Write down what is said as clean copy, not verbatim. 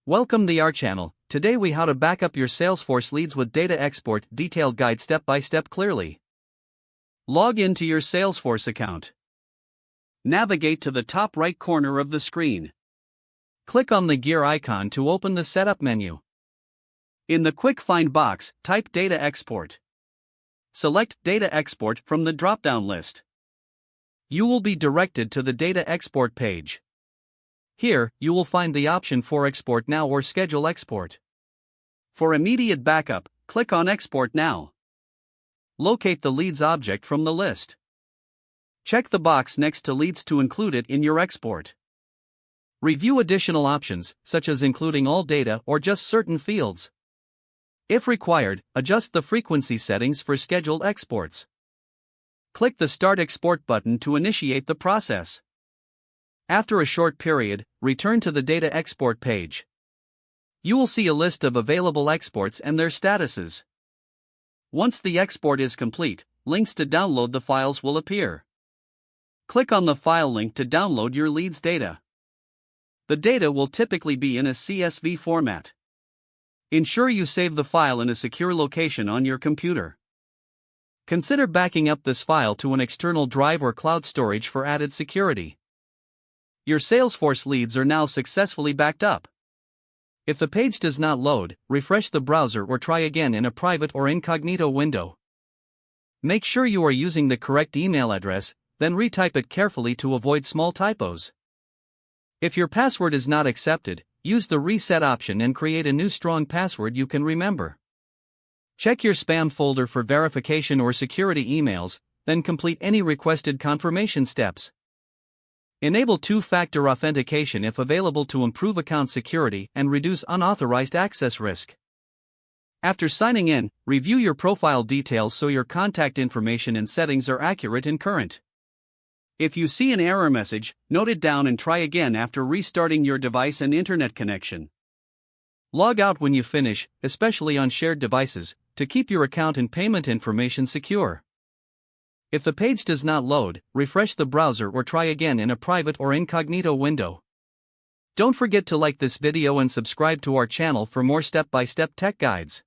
Welcome to our channel. Today we how to back up your Salesforce leads with data export detailed guide step by step clearly. Log into your Salesforce account. Navigate to the top right corner of the screen. Click on the gear icon to open the setup menu. In the quick find box, type data export. Select data export from the drop-down list. You will be directed to the data export page. Here, you will find the option for Export Now or Schedule Export. For immediate backup, click on Export Now. Locate the leads object from the list. Check the box next to leads to include it in your export. Review additional options, such as including all data or just certain fields. If required, adjust the frequency settings for scheduled exports. Click the Start Export button to initiate the process. After a short period, return to the data export page. You will see a list of available exports and their statuses. Once the export is complete, links to download the files will appear. Click on the file link to download your leads data. The data will typically be in a CSV format. Ensure you save the file in a secure location on your computer. Consider backing up this file to an external drive or cloud storage for added security. Your Salesforce leads are now successfully backed up. If the page does not load, refresh the browser or try again in a private or incognito window. Make sure you are using the correct email address, then retype it carefully to avoid small typos. If your password is not accepted, use the reset option and create a new strong password you can remember. Check your spam folder for verification or security emails, then complete any requested confirmation steps. Enable two-factor authentication if available to improve account security and reduce unauthorized access risk. After signing in, review your profile details so your contact information and settings are accurate and current. If you see an error message, note it down and try again after restarting your device and internet connection. Log out when you finish, especially on shared devices, to keep your account and payment information secure. If the page does not load, refresh the browser or try again in a private or incognito window. Don't forget to like this video and subscribe to our channel for more step-by-step tech guides.